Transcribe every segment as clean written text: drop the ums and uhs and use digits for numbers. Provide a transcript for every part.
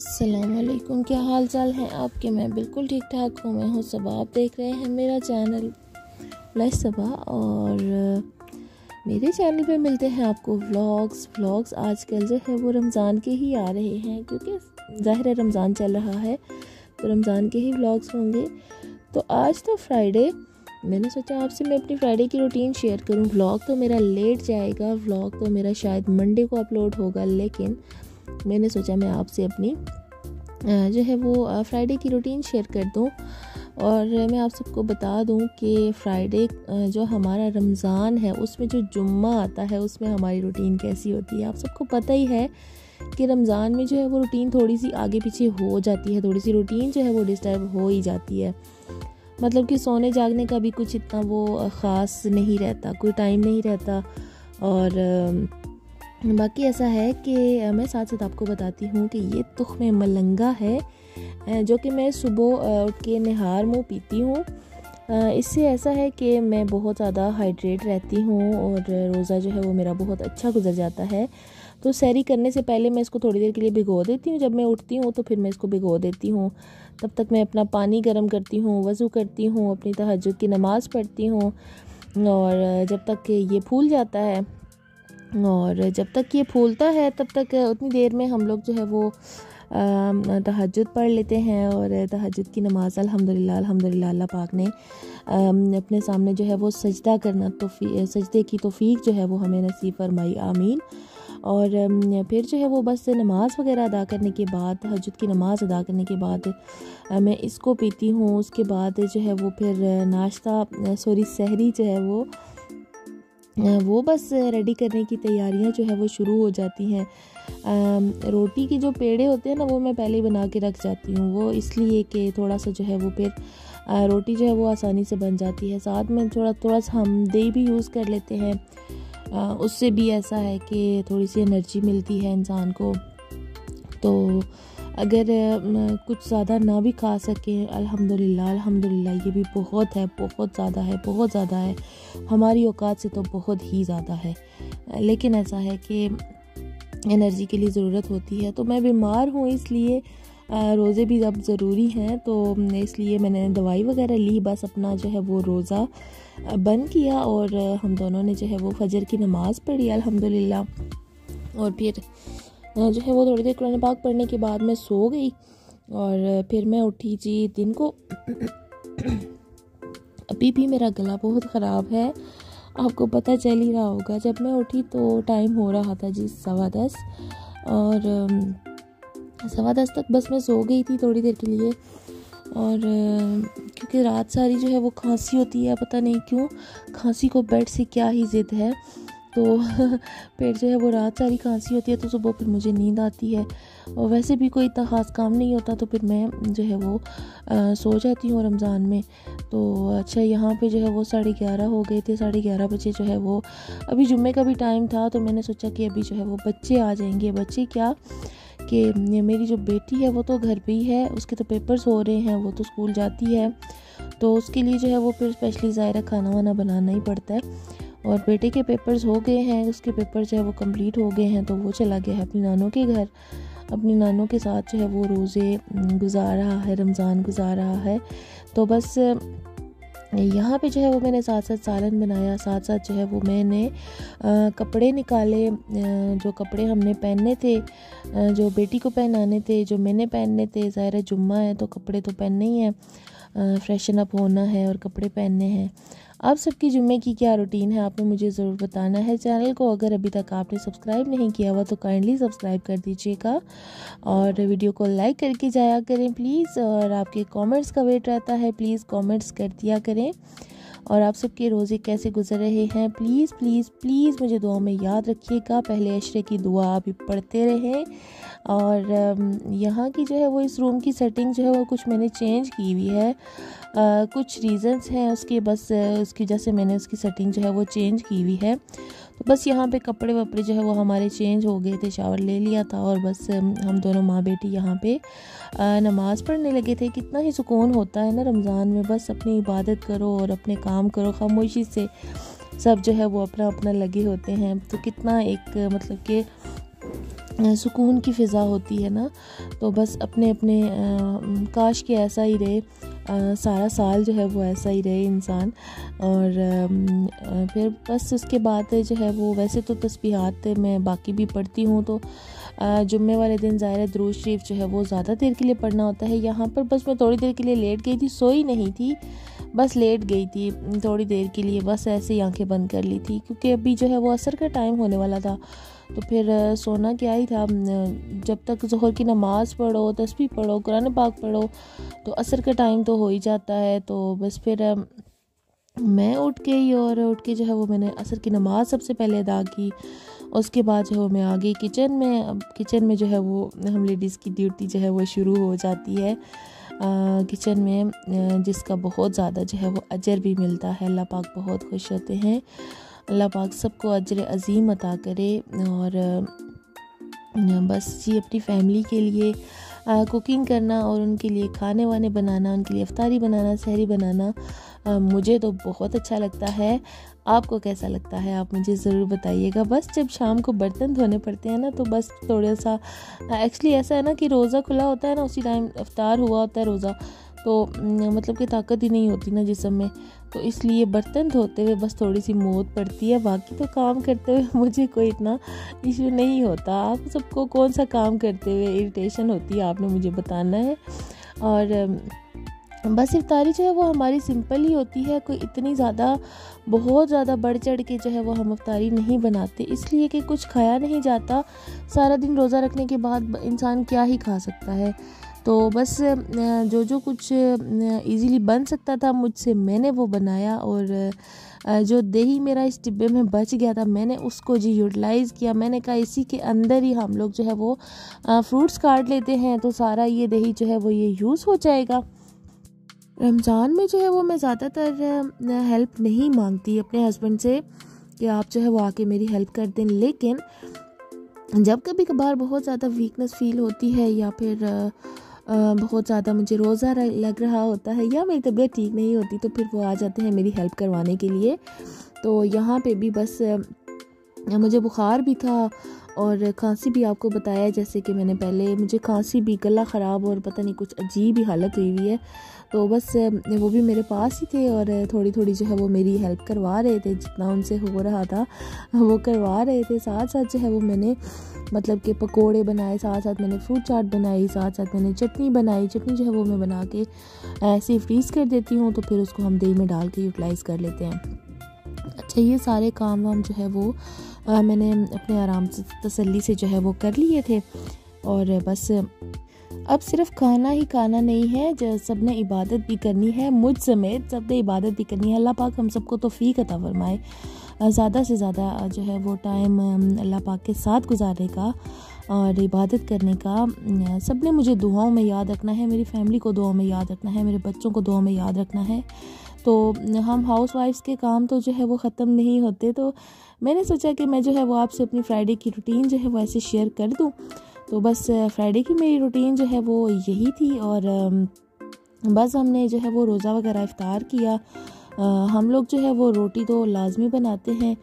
अस्सलामुअलैकुम, क्या हाल चाल हैं आपके। मैं बिल्कुल ठीक ठाक हूँ। मैं हूँ सबा, आप देख रहे हैं मेरा चैनल लाइफ सबा। और मेरे चैनल पे मिलते हैं आपको व्लॉग्स आजकल जो है वो रमज़ान के ही आ रहे हैं, क्योंकि ज़ाहिर है रमज़ान चल रहा है तो रमज़ान के ही व्लॉग्स होंगे। तो आज तो फ्राइडे, मैंने सोचा आपसे मैं अपनी फ्राइडे की रूटीन शेयर करूं। व्लॉग तो मेरा लेट जाएगा, व्लॉग तो मेरा शायद मंडे को अपलोड होगा, लेकिन मैंने सोचा मैं आपसे अपनी जो है वो फ्राइडे की रूटीन शेयर कर दूं। और मैं आप सबको बता दूं कि फ्राइडे जो हमारा रमज़ान है उसमें जो जुम्मा आता है उसमें हमारी रूटीन कैसी होती है। आप सबको पता ही है कि रमज़ान में जो है वो रूटीन थोड़ी सी आगे पीछे हो जाती है, थोड़ी सी रूटीन जो है वो डिस्टर्ब हो ही जाती है। मतलब कि सोने जागने का भी कुछ इतना वो ख़ास नहीं रहता, कोई टाइम नहीं रहता। और बाकी ऐसा है कि मैं साथ साथ आपको बताती हूँ कि ये तुख्मे मलंगा है जो कि मैं सुबह उठ के निहार मुँह पीती हूँ। इससे ऐसा है कि मैं बहुत ज़्यादा हाइड्रेट रहती हूँ और रोज़ा जो है वो मेरा बहुत अच्छा गुजर जाता है। तो सैरी करने से पहले मैं इसको थोड़ी देर के लिए भिगो देती हूँ। जब मैं उठती हूँ तो फिर मैं इसको भिगो देती हूँ। तब तक मैं अपना पानी गर्म करती हूँ, वज़ू करती हूँ, अपनी तहज्जुद की नमाज़ पढ़ती हूँ। और जब तक ये फूल जाता है और जब तक ये फूलता है तब तक उतनी देर में हम लोग जो है वो तहज्जुद पढ़ लेते हैं। और तहज्जुद की नमाज़ अल्हम्दुलिल्लाह अल्लाह पाक ने अपने सामने जो है वो सजदा करना, तो सजदे की तौफीक जो है वो हमें नसीब फरमाई, आमीन। और फिर जो है वो बस नमाज़ वगैरह अदा करने के बाद, तहज्जुद की नमाज़ अदा करने के बाद मैं इसको पीती हूँ। उसके बाद जो है वो फिर सहरी जो है वो बस रेडी करने की तैयारियां जो है वो शुरू हो जाती हैं। रोटी के जो पेड़े होते हैं ना वो मैं पहले ही बना के रख जाती हूँ, वो इसलिए कि थोड़ा सा जो है वो फिर रोटी जो है वो आसानी से बन जाती है। साथ में थोड़ा सा हम दही भी यूज़ कर लेते हैं, उससे भी ऐसा है कि थोड़ी सी एनर्जी मिलती है इंसान को। तो अगर कुछ ज़्यादा ना भी खा सकें, अल्हम्दुलिल्लाह ये भी बहुत ज़्यादा है, हमारी औकात से तो बहुत ही ज़्यादा है। लेकिन ऐसा है कि एनर्जी के लिए ज़रूरत होती है। तो मैं बीमार हूँ इसलिए रोज़े भी अब ज़रूरी हैं, तो इसलिए मैंने दवाई वगैरह ली, बस अपना जो है वो रोज़ा बंद किया और हम दोनों ने जो है वो फजर की नमाज़ पढ़ी अल्हम्दुलिल्लाह। और फिर जो है वो थोड़ी देर कुरान पाक पढ़ने के बाद मैं सो गई और फिर मैं उठी जी। दिन को अभी भी मेरा गला बहुत ख़राब है, आपको पता चल ही रहा होगा। जब मैं उठी तो टाइम हो रहा था जी 10:15 और 10:15 तक बस मैं सो गई थी थोड़ी देर के लिए। और क्योंकि रात सारी जो है वो खांसी होती है, पता नहीं क्यों खांसी को बेड से क्या ही ज़िद है, तो पेट जो है वो रात सारी खांसी होती है तो सुबह फिर मुझे नींद आती है। और वैसे भी कोई इतना ख़ास काम नहीं होता तो फिर मैं जो है वो सो जाती हूँ रमज़ान में। तो अच्छा, यहाँ पे जो है वो 11:30 हो गए थे, 11:30 बजे जो है वो, अभी जुम्मे का भी टाइम था तो मैंने सोचा कि अभी जो है वो बच्चे आ जाएंगे। बच्चे क्या कि मेरी जो बेटी है वो तो घर पे ही है, उसके तो पेपर्स हो रहे हैं, वो तो स्कूल जाती है, तो उसके लिए जो है वो फिर स्पेशली ज़ाहिर खाना वाना बनाना ही पड़ता है। और बेटे के पेपर्स हो गए हैं, उसके पेपर जो है वो कंप्लीट हो गए हैं, तो वो चला गया है अपनी नानों के घर, अपनी नानों के साथ जो है वो रोज़े गुजार रहा है, रमज़ान गुजार रहा है। तो बस यहाँ पे जो है वो मैंने साथ साथ सालन बनाया, साथ साथ जो है वो मैंने कपड़े निकाले, जो कपड़े हमने पहनने थे, जो बेटी को पहनाने थे, जो मैंने पहनने थे। ज़ाहिर है जुम्मा है तो कपड़े तो पहनने ही हैं, फ्रेशन अप होना है और कपड़े पहनने हैं। आप सबकी जुम्मे की क्या रूटीन है आपने मुझे ज़रूर बताना है। चैनल को अगर अभी तक आपने सब्सक्राइब नहीं किया हुआ तो काइंडली सब्सक्राइब कर दीजिएगा और वीडियो को लाइक करके जाया करें प्लीज़। और आपके कमेंट्स का वेट रहता है, प्लीज़ कमेंट्स कर दिया करें। और आप सबके रोज़े कैसे गुजर रहे हैं प्लीज़ मुझे दुआ में याद रखिएगा। पहले अशरे की दुआ आप पढ़ते रहें। और यहाँ की जो है वो इस रूम की सेटिंग जो है वो कुछ मैंने चेंज की हुई है, कुछ रीज़न्स हैं उसके, बस उसकी वजह से मैंने उसकी सेटिंग जो है वो चेंज की हुई है। तो बस यहाँ पे कपड़े वपड़े जो है वो हमारे चेंज हो गए थे, शावर ले लिया था और बस हम दोनों माँ बेटी यहाँ पे नमाज़ पढ़ने लगे थे। कितना ही सुकून होता है ना रमज़ान में, बस अपनी इबादत करो और अपने काम करो खामोशी से। सब जो है वो अपना अपना लगे होते हैं, तो कितना एक मतलब कि सुकून की फ़िज़ा होती है ना, तो बस अपने अपने काश कि ऐसा ही रहे, सारा साल जो है वो ऐसा ही रहे इंसान। और फिर बस उसके बाद जो है वो, वैसे तो तस्बीहात मैं बाकी भी पढ़ती हूँ, तो जुम्मे वाले दिन ज़ाहिर दुरूद शरीफ जो है वो ज़्यादा देर के लिए पढ़ना होता है। यहाँ पर बस मैं थोड़ी देर के लिए लेट गई थी, सोई नहीं थी, बस लेट गई थी थोड़ी देर के लिए, बस ऐसे ही आंखें बंद कर ली थी, क्योंकि अभी जो है वो असर का टाइम होने वाला था। तो फिर सोना क्या ही था, जब तक ज़ोहर की नमाज़ पढ़ो, तस्बीह पढ़ो, कुरान पाक पढ़ो, तो असर का टाइम तो हो ही जाता है। तो बस फिर मैं उठ गई, और उठ के जो है वो मैंने असर की नमाज़ सबसे पहले अदा की। उसके बाद जो है मैं आ गई किचन में। अब किचन में जो है वो हम लेडीज़ की ड्यूटी जो है वो शुरू हो जाती है किचन में, जिसका बहुत ज़्यादा जो है वो अजर भी मिलता है। अल्लाह पाक बहुत खुश होते हैं, अल्लाह पाक सबको अजर अज़ीम अता करे। और बस जी अपनी फैमिली के लिए कुकिंग करना और उनके लिए खाने वाने बनाना, उनके लिए इफ्तारी बनाना, सहरी बनाना मुझे तो बहुत अच्छा लगता है। आपको कैसा लगता है आप मुझे ज़रूर बताइएगा। बस जब शाम को बर्तन धोने पड़ते हैं ना, तो बस थोड़ा सा एक्चुअली ऐसा है ना कि रोज़ा खुला होता है ना, उसी टाइम इफ्तार हुआ होता है रोज़ा, तो मतलब कि ताकत ही नहीं होती ना जिस्म में, तो इसलिए बर्तन धोते हुए बस थोड़ी सी मौत पड़ती है। बाकी तो काम करते हुए मुझे कोई इतना इशू नहीं होता। आप सबको कौन सा काम करते हुए इरिटेशन होती है, आपने मुझे बताना है। और बस इफ्तारी जो है वो हमारी सिंपल ही होती है, कोई इतनी ज़्यादा बहुत ज़्यादा बढ़ चढ़ के जो है वो हम इफ्तारी नहीं बनाते, इसलिए कि कुछ खाया नहीं जाता। सारा दिन रोज़ा रखने के बाद इंसान क्या ही खा सकता है। तो बस जो कुछ इजीली बन सकता था मुझसे मैंने वो बनाया, और जो दही मेरा इस डिब्बे में बच गया था मैंने उसको जी यूटिलाइज़ किया। मैंने कहा इसी के अंदर ही हम लोग जो है वो फ्रूट्स काट लेते हैं, तो सारा ये दही जो है वो ये यूज़ हो जाएगा। रमज़ान में जो है वो मैं ज़्यादातर हेल्प नहीं मांगती अपने हस्बैंड से कि आप जो है वो आके मेरी हेल्प कर दें, लेकिन जब कभी कभार बहुत ज़्यादा वीकनेस फील होती है, या फिर बहुत ज़्यादा मुझे रोज़ा लग रहा होता है, या मेरी तबीयत ठीक नहीं होती, तो फिर वो आ जाते हैं मेरी हेल्प करवाने के लिए। तो यहाँ पे भी बस मुझे बुखार भी था और खांसी भी, आपको बताया जैसे कि मैंने पहले, मुझे खांसी भी, गला ख़राब और पता नहीं कुछ अजीब ही हालत हुई हुई है। तो बस वो भी मेरे पास ही थे और थोड़ी थोड़ी जो है वो मेरी हेल्प करवा रहे थे, जितना उनसे हो रहा था वो करवा रहे थे। साथ साथ जो है वो मैंने मतलब कि पकोड़े बनाए, साथ साथ मैंने फ्रूट चाट बनाई, साथ साथ मैंने चटनी बनाई। चटनी जो है वो मैं बना के ऐसे फ्रीज़ कर देती हूँ, तो फिर उसको हम दही में डाल के यूटिलाइज़ कर लेते हैं। अच्छा, ये सारे काम वाम जो है वो मैंने अपने आराम से तसल्ली से जो है वो कर लिए थे। और बस अब सिर्फ खाना ही खाना नहीं है, जो सब ने इबादत भी करनी है, मुझ समेत सब ने इबादत भी करनी है। अल्लाह पाक हम सबको तौफीक अता फरमाए, ज़्यादा से ज़्यादा जो है वो टाइम अल्लाह पाक के साथ गुजारने का और इबादत करने का। सब ने मुझे दुआओं में याद रखना है, मेरी फैमिली को दुआओं में याद रखना है, मेरे बच्चों को दुआओं में याद रखना है। तो हम हाउस वाइफ्स के काम तो जो है वो ख़त्म नहीं होते, तो मैंने सोचा कि मैं जो है वो आपसे अपनी फ्राइडे की रूटीन जो है वो ऐसे शेयर कर दूँ। तो बस फ्राइडे की मेरी रूटीन जो है वो यही थी। और बस हमने जो है वो रोज़ा वगैरह इफ्तार किया। हम लोग जो है वो रोटी तो लाजमी बनाते हैं,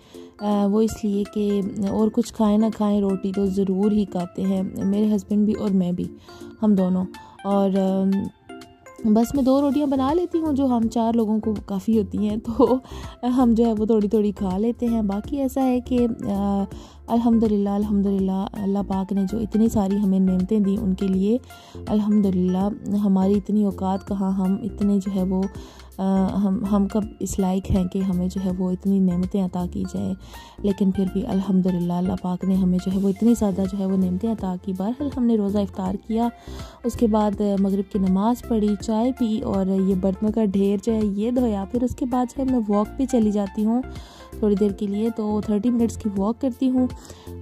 वो इसलिए कि और कुछ खाएं ना खाएं रोटी तो ज़रूर ही खाते हैं, मेरे हस्बैंड भी और मैं भी, हम दोनों। और बस मैं 2 रोटियां बना लेती हूँ, जो हम 4 लोगों को काफ़ी होती हैं, तो हम जो है वो थोड़ी थोड़ी खा लेते हैं। बाकी ऐसा है कि अल्हम्दुलिल्लाह अल्लाह पाक ने जो इतनी सारी हमें नेमतें दी उनके लिए अल्हम्दुलिल्लाह। हमारी इतनी औकात कहाँ, हम इतने जो है वो हम कब इस लायक हैं कि हमें जो है वो इतनी नेमतें अता की जाए, लेकिन फिर भी अल्हम्दुलिल्लाह अल्लाह पाक ने हमें जो है वो इतनी ज़्यादा जो है वो नेमतें अता की। बहरहाल हमने रोज़ा इफ्तार किया, उसके बाद मगरिब की नमाज़ पढ़ी, चाय पी और ये बर्तनों का ढेर जो है ये धोया। फिर उसके बाद जो है मैं वॉक पे चली जाती हूँ थोड़ी देर के लिए, तो 30 मिनट्स की वॉक करती हूँ।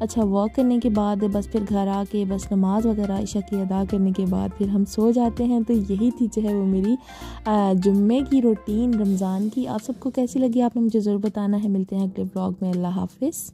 अच्छा, वॉक करने के बाद बस फिर घर आके बस नमाज़ वगैरह इशा की अदा करने के बाद फिर हम सो जाते हैं। तो यही थी जो है वो मेरी जुम्मे की रूटीन रमज़ान की। आप सबको कैसी लगी आपने मुझे ज़रूर बताना है। मिलते हैं अगले ब्लॉग में। अल्लाह हाफ़िज़।